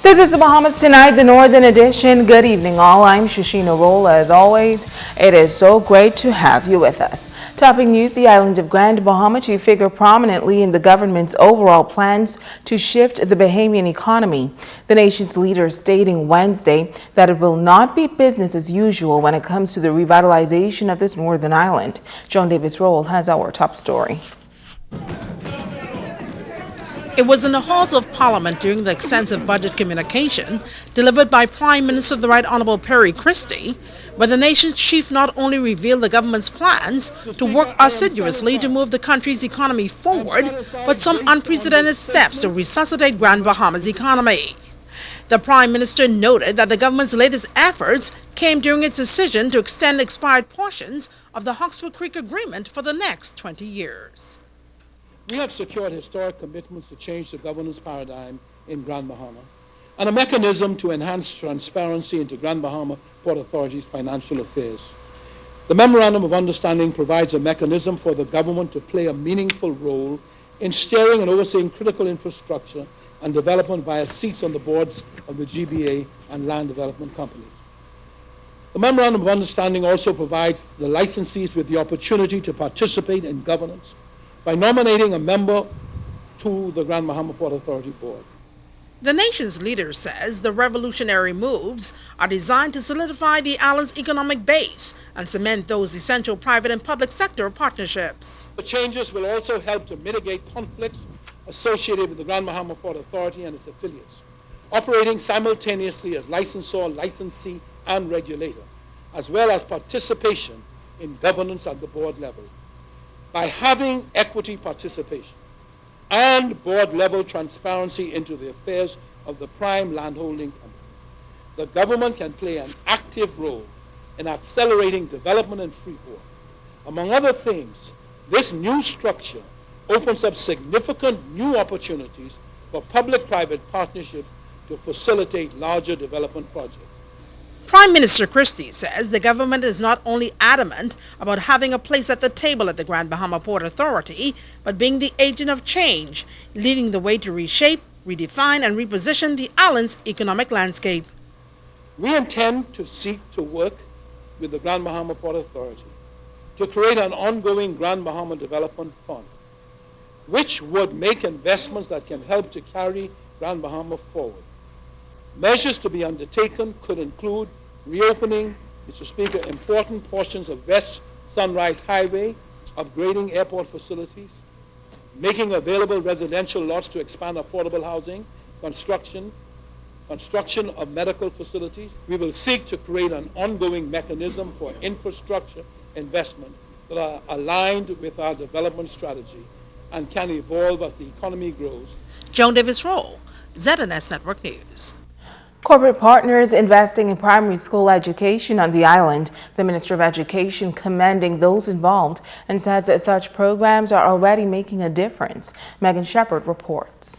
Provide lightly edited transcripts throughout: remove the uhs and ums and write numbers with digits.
This is the Bahamas Tonight, the Northern Edition. Good evening, all. I'm Shashina Roll. As always, it is so great to have you with us. Topping news, the island of Grand Bahama to figure prominently in the government's overall plans to shift the Bahamian economy. The nation's leader stating Wednesday that it will not be business as usual when it comes to the revitalization of this northern island. Joan Davis Roll has our top story. It was in the halls of Parliament during the extensive budget communication delivered by Prime Minister the Right Honourable Perry Christie, where the nation's chief not only revealed the government's plans to work assiduously to move the country's economy forward, but some unprecedented steps to resuscitate Grand Bahama's economy. The Prime Minister noted that the government's latest efforts came during its decision to extend expired portions of the Hawkesbury Creek Agreement for the next 20 years. We have secured historic commitments to change the governance paradigm in Grand Bahama and a mechanism to enhance transparency into Grand Bahama Port Authority's financial affairs. The Memorandum of Understanding provides a mechanism for the government to play a meaningful role in steering and overseeing critical infrastructure and development via seats on the boards of the GBA and land development companies. The Memorandum of Understanding also provides the licensees with the opportunity to participate in governance by nominating a member to the Grand Bahama Port Authority Board. The nation's leader says the revolutionary moves are designed to solidify the island's economic base and cement those essential private and public sector partnerships. The changes will also help to mitigate conflicts associated with the Grand Bahama Port Authority and its affiliates, operating simultaneously as licensor, licensee, and regulator, as well as participation in governance at the board level. By having equity participation and board-level transparency into the affairs of the prime landholding companies, the government can play an active role in accelerating development in Freeport. Among other things, this new structure opens up significant new opportunities for public-private partnerships to facilitate larger development projects. Prime Minister Christie says the government is not only adamant about having a place at the table at the Grand Bahama Port Authority, but being the agent of change, leading the way to reshape, redefine, and reposition the island's economic landscape. We intend to seek to work with the Grand Bahama Port Authority to create an ongoing Grand Bahama Development Fund, which would make investments that can help to carry Grand Bahama forward. Measures to be undertaken could include reopening, Mr. Speaker, important portions of West Sunrise Highway, upgrading airport facilities, making available residential lots to expand affordable housing, construction of medical facilities. We will seek to create an ongoing mechanism for infrastructure investment that are aligned with our development strategy and can evolve as the economy grows. Joan Davis Roll, ZNS Network News. Corporate partners investing in primary school education on the island. The Minister of Education commending those involved and says that such programs are already making a difference. Megan Shepard reports.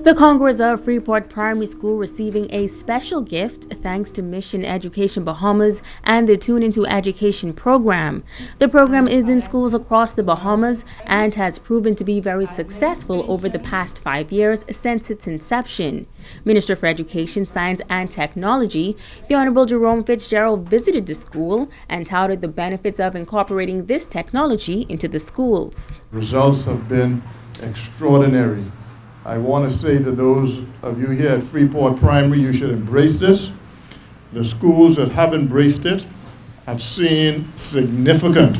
The Congress of Freeport Primary School receiving a special gift thanks to Mission Education Bahamas and the Tune Into Education program. The program is in schools across the Bahamas and has proven to be very successful over the past 5 years since its inception. Minister for Education, Science and Technology, the Honorable Jerome Fitzgerald visited the school and touted the benefits of incorporating this technology into the schools. Results have been extraordinary. I want to say to those of you here at Freeport Primary, you should embrace this. The schools that have embraced it have seen significant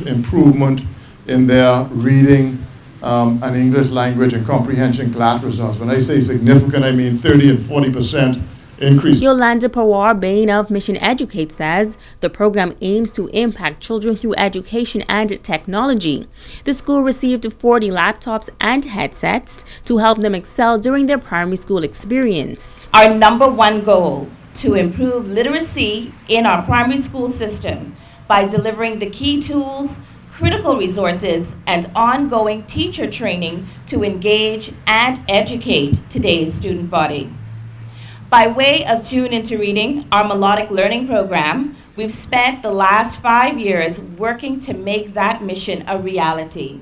improvement in their reading and English language and comprehension class results. When I say significant, I mean 30 and 40% increase. Yolanda Pawar Bain of Mission Educate says the program aims to impact children through education and technology. The school received 40 laptops and headsets to help them excel during their primary school experience. Our number one goal, to improve literacy in our primary school system by delivering the key tools, critical resources, and ongoing teacher training to engage and educate today's student body. By way of Tune Into Reading, our melodic learning program, we've spent the last 5 years working to make that mission a reality.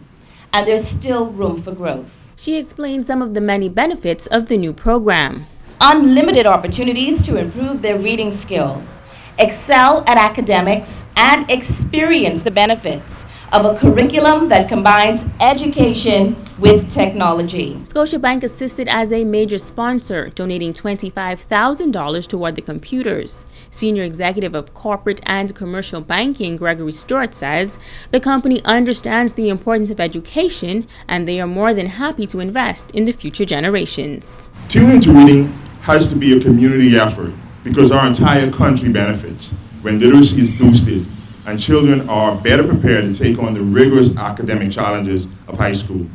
and there's still room for growth. She explained some of the many benefits of the new program. Unlimited opportunities to improve their reading skills, excel at academics, and experience the benefits of a curriculum that combines education with technology. Scotiabank assisted as a major sponsor, donating $25,000 toward the computers. Senior Executive of Corporate and Commercial Banking, Gregory Stewart, says the company understands the importance of education and they are more than happy to invest in the future generations. Tuning into reading has to be a community effort because our entire country benefits when literacy is boosted and children are better prepared to take on the rigorous academic challenges of high school.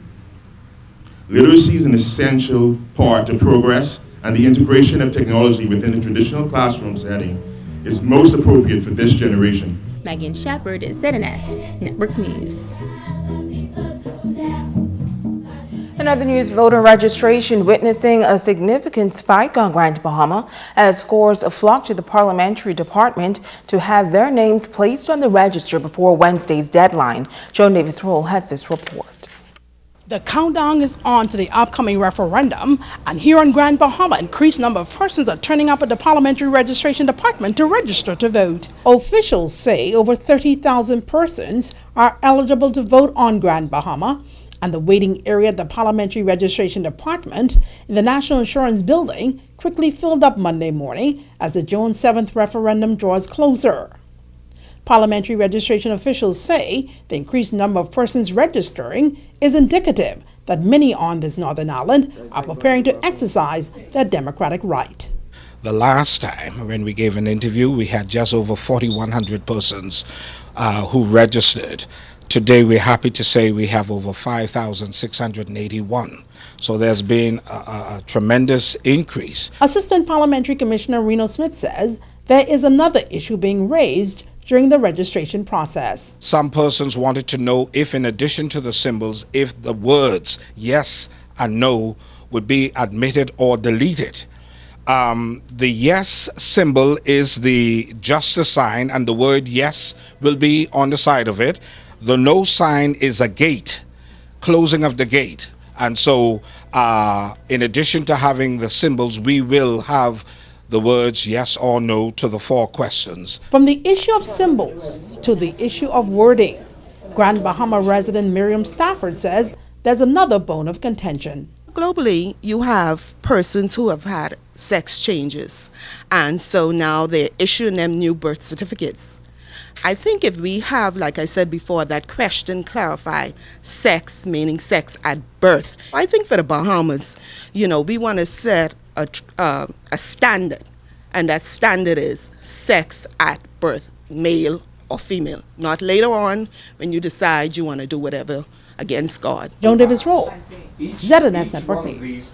Literacy is an essential part to progress, and the integration of technology within the traditional classroom setting is most appropriate for this generation. Megan Shepard, ZNS Network News. In other news, voter registration witnessing a significant spike on Grand Bahama as scores flocked to the parliamentary department to have their names placed on the register before Wednesday's deadline. Joan Davis-Roll has this report. The countdown is on to the upcoming referendum, and here on Grand Bahama, increased number of persons are turning up at the Parliamentary Registration Department to register to vote. Officials say over 30,000 persons are eligible to vote on Grand Bahama, and the waiting area at the Parliamentary Registration Department in the National Insurance Building quickly filled up Monday morning as the June 7th referendum draws closer. Parliamentary registration officials say the increased number of persons registering is indicative that many on this northern island are preparing to exercise their democratic right. The last time when we gave an interview, we had just over 4,100 persons who registered. Today, we're happy to say we have over 5,681. So there's been a tremendous increase. Assistant Parliamentary Commissioner Reno Smith says there is another issue being raised during the registration process. Some persons wanted to know if, in addition to the symbols, if the words yes and no would be admitted or deleted. The yes symbol is the justice sign, and the word yes will be on the side of it. The no sign is a gate, closing of the gate. And so, in addition to having the symbols, we will have the words yes or no to the 4 questions. From the issue of symbols to the issue of wording, Grand Bahama resident Miriam Stafford says there's another bone of contention. Globally, you have persons who have had sex changes, and so now they're issuing them new birth certificates. I think if we have, like I said before, that question clarify sex, meaning sex at birth. I think for the Bahamas, we want to set a standard, and that standard is sex at birth, male or female, not later on when you decide you want to do whatever against God. Joan Davis-Roll, ZNS Network News.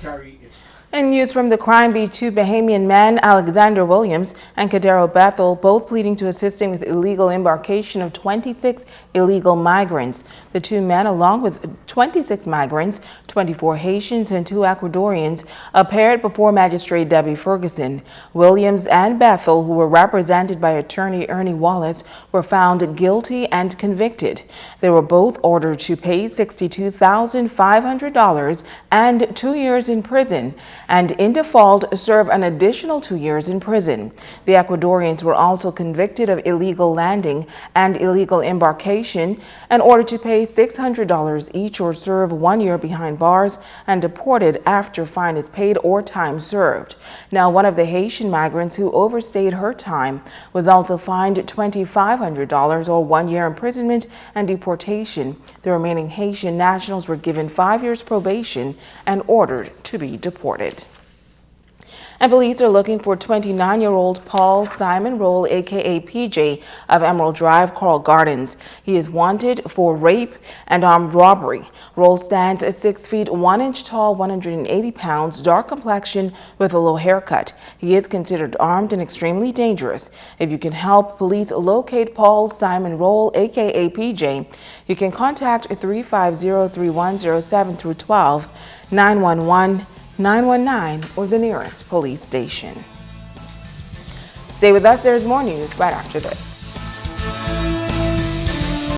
And news from the crime beat, 2 Bahamian men, Alexander Williams and Kadero Bethel, both pleading to assisting with illegal embarkation of 26 illegal migrants. The 2 men, along with 26 migrants, 24 Haitians and 2 Ecuadorians, appeared before Magistrate Debbie Ferguson. Williams and Bethel, who were represented by attorney Ernie Wallace, were found guilty and convicted. They were both ordered to pay $62,500 and 2 years in prison, and in default serve an additional 2 years in prison. The Ecuadorians were also convicted of illegal landing and illegal embarkation and ordered to pay $600 each or serve 1 year behind bars and deported after fine is paid or time served. Now, one of the Haitian migrants who overstayed her time was also fined $2,500 or 1 year imprisonment and deportation. The remaining Haitian nationals were given 5 years probation and ordered to be deported. And police are looking for 29-year-old Paul Simon Roll, aka PJ, of Emerald Drive, Coral Gardens. He is wanted for rape and armed robbery. Roll stands at 6 feet 1 inch tall, 180 pounds, dark complexion with a low haircut. He is considered armed and extremely dangerous. If you can help police locate Paul Simon Roll, aka PJ, you can contact 350-3107 through 12, 911, 919, or the nearest police station. Stay with us, there's more news right after this.